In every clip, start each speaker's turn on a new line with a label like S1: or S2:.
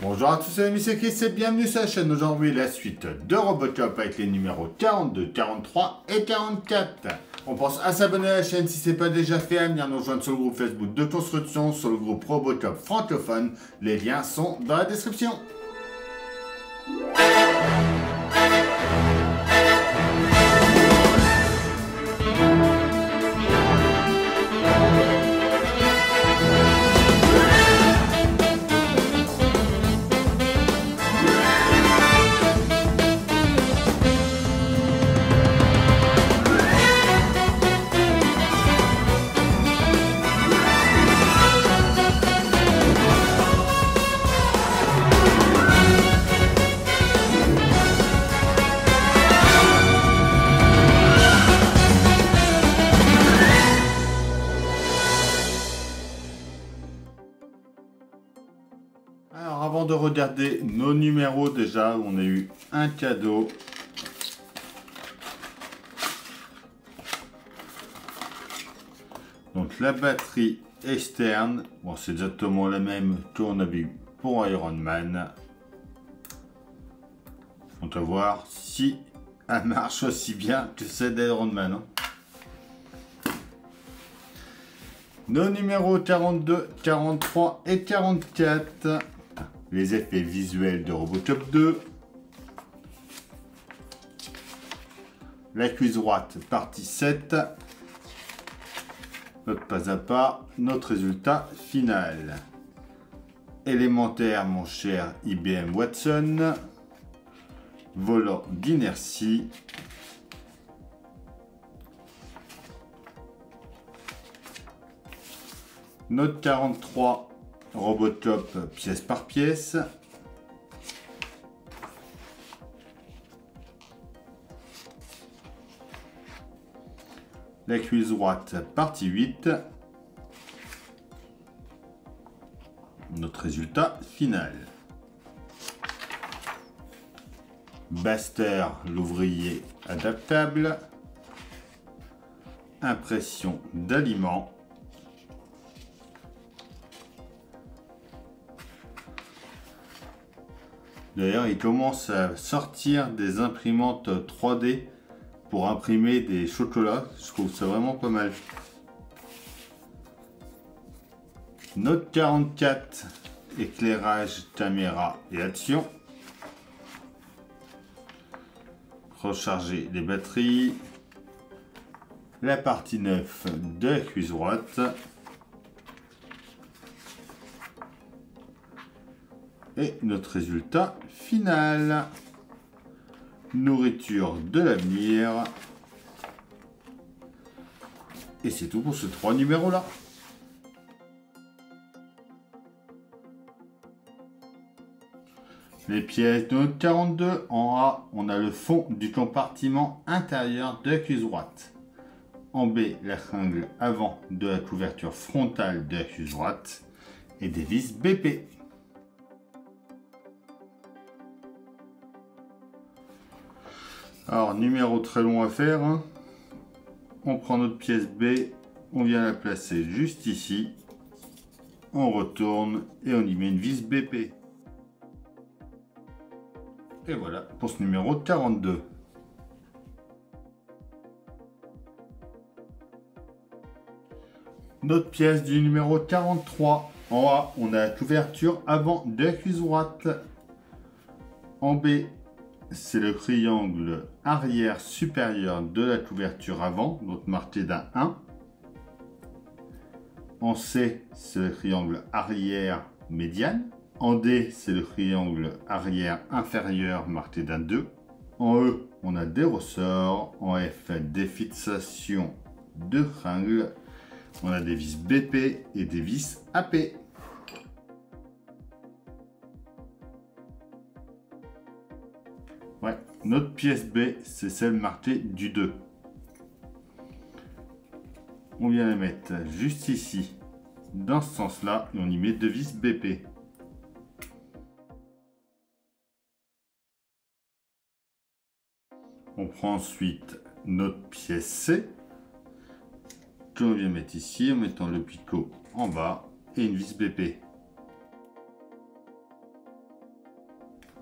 S1: Bonjour à tous, c'est Monsieur Chris et bienvenue sur la chaîne. Aujourd'hui, la suite de Robocop avec les numéros 42, 43 et 44. On pense à s'abonner à la chaîne si ce n'est pas déjà fait, à venir nous rejoindre sur le groupe Facebook de construction, sur le groupe Robocop francophone. Les liens sont dans la description. Alors avant de regarder nos numéros, déjà on a eu un cadeau. Donc la batterie externe, bon c'est exactement la même qu'on a vu pour Iron Man. On va voir si elle marche aussi bien que celle d'Iron Man. Hein. Nos numéros 42, 43 et 44. Les effets visuels de Robocop 2. La cuisse droite, partie 7. Notre pas à pas, notre résultat final. Élémentaire, mon cher IBM Watson. Volant d'inertie. Note 43. Robocop pièce par pièce. La cuisse droite, partie 8. Notre résultat final. Baster, l'ouvrier adaptable. Impression d'aliments. D'ailleurs, il commence à sortir des imprimantes 3D pour imprimer des chocolats. Je trouve ça vraiment pas mal. Note 44, éclairage, caméra et action. Recharger les batteries. La partie 9 de la cuisse droite. Et notre résultat final. Nourriture de l'avenir. Et c'est tout pour ces 3 numéros là. Les pièces de notre 42. En A, on a le fond du compartiment intérieur de la cuisse droite. En B, la tringle avant de la couverture frontale de la cuisse droite. Et des vis BP. Alors, numéro très long à faire. Hein. On prend notre pièce B, on vient la placer juste ici. On retourne et on y met une vis BP. Et voilà pour ce numéro 42. Notre pièce du numéro 43. En A, on a la couverture avant de la cuisse droite. En B, c'est le triangle arrière supérieur de la couverture avant, donc marqué d'un 1. En C, c'est le triangle arrière médiane. En D, c'est le triangle arrière inférieur marqué d'un 2. En E, on a des ressorts. En F, des fixations de tringles. On a des vis BP et des vis AP. Ouais, notre pièce B, c'est celle marquée du 2. On vient la mettre juste ici, dans ce sens-là, et on y met 2 vis BP. On prend ensuite notre pièce C, que l'on vient mettre ici, en mettant le picot en bas, et une vis BP.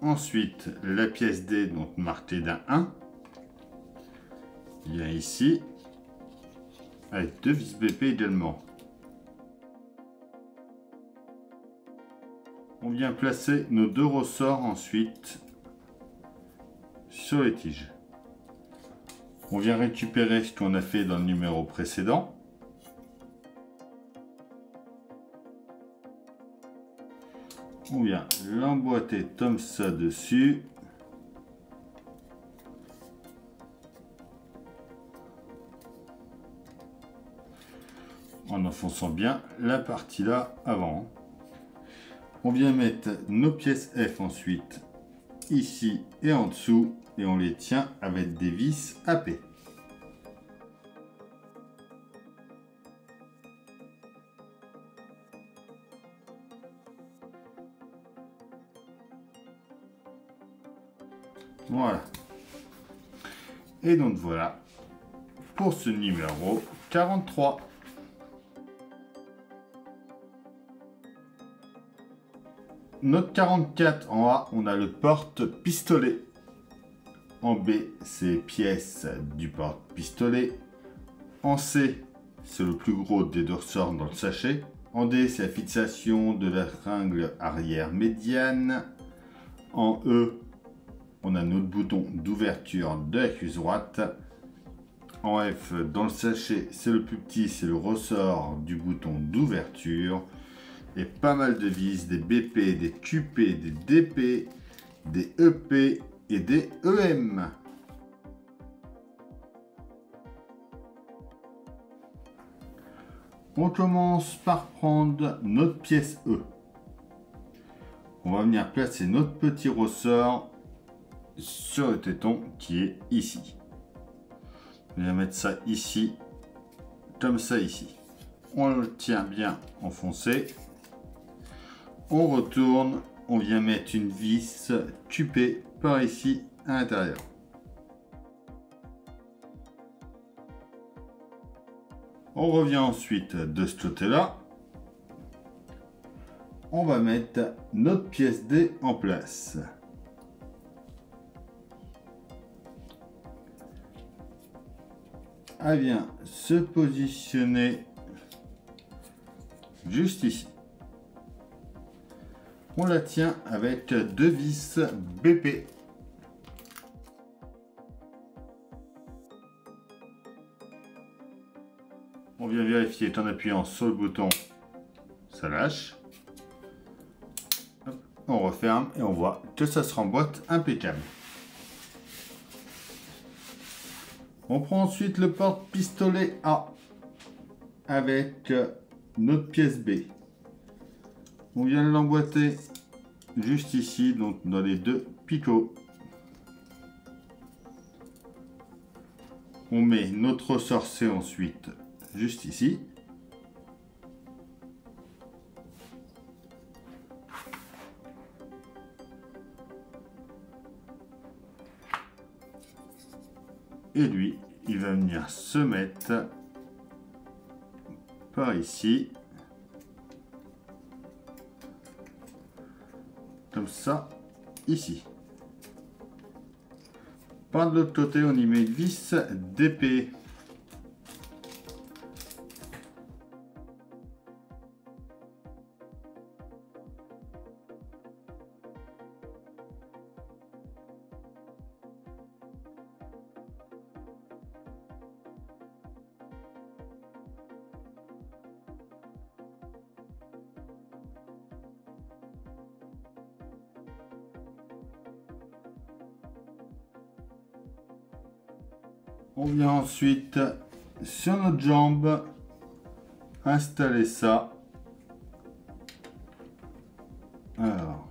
S1: ensuite la pièce D, donc marquée d'un 1. Il y a ici, avec 2 vis BP également. On vient placer nos 2 ressorts ensuite sur les tiges. On vient récupérer ce qu'on a fait dans le numéro précédent. On vient l'emboîter comme ça dessus. En enfonçant bien la partie là avant. On vient mettre nos pièces F ensuite ici et en dessous et on les tient avec des vis AP. Voilà. Et donc voilà pour ce numéro 43. Notre 44 en A, on a le porte-pistolet. En B, c'est pièces du porte-pistolet. En C, c'est le plus gros des 2 ressorts dans le sachet. En D, c'est la fixation de la tringle arrière médiane. En E, on a notre bouton d'ouverture de la cuisse droite. En F, dans le sachet, c'est le plus petit, c'est le ressort du bouton d'ouverture. Et pas mal de vis, des BP, des QP, des DP, des EP et des EM. On commence par prendre notre pièce E. On va venir placer notre petit ressort sur le téton qui est ici. On va mettre ça ici, comme ça ici. On le tient bien enfoncé. On retourne, on vient mettre une vis QP par ici à l'intérieur. On revient ensuite de ce côté-là. On va mettre notre pièce D en place. Elle vient se positionner juste ici. On la tient avec 2 vis BP. On vient vérifier qu'en appuyant sur le bouton, ça lâche. Hop, on referme et on voit que ça se remboîte impeccable. On prend ensuite le porte-pistolet A avec notre pièce B. On vient l'emboîter juste ici, donc dans les 2 picots. On met notre ressort C ensuite juste ici. Et lui, il va venir se mettre par ici. Comme ça, ici. Par de l'autre côté, on y met une vis d'épée. On vient ensuite sur notre jambe installer ça. Alors,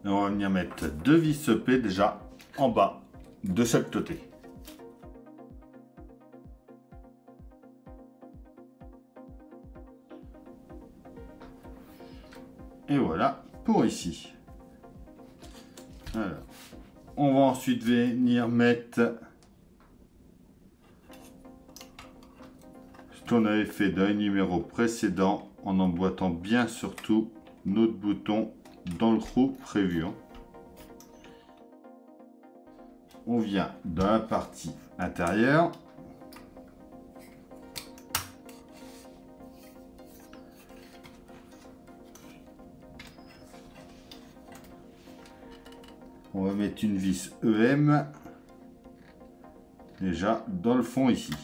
S1: et on va venir mettre 2 vis EP déjà en bas de chaque côté. Et voilà pour ici. Alors, on va ensuite venir mettre qu'on avait fait dans les numéros précédents en emboîtant bien surtout notre bouton dans le trou prévu. On vient dans la partie intérieure. On va mettre une vis EM déjà dans le fond ici.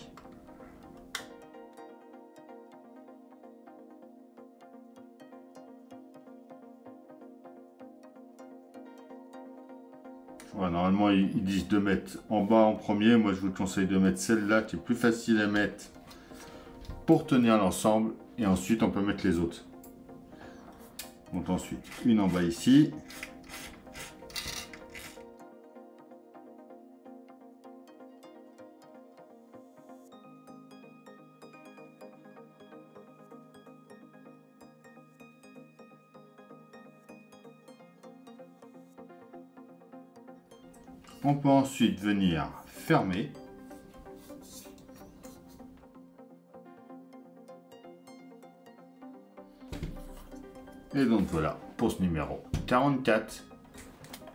S1: Voilà, normalement ils disent de mettre en bas en premier. Moi je vous conseille de mettre celle-là qui est plus facile à mettre pour tenir l'ensemble, et ensuite on peut mettre les autres. Donc ensuite une en bas ici. On peut ensuite venir fermer. Et donc voilà pour ce numéro 44.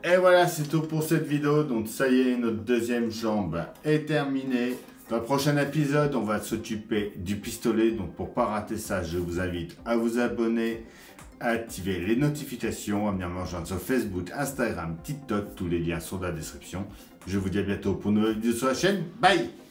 S1: Et voilà, c'est tout pour cette vidéo. Donc ça y est, notre deuxième jambe est terminée. Dans le prochain épisode, on va s'occuper du pistolet. Donc pour ne pas rater ça, je vous invite à vous abonner, à activer les notifications, à venir me rejoindre sur Facebook, Instagram, TikTok. Tous les liens sont dans la description. Je vous dis à bientôt pour une nouvelle vidéo sur la chaîne. Bye!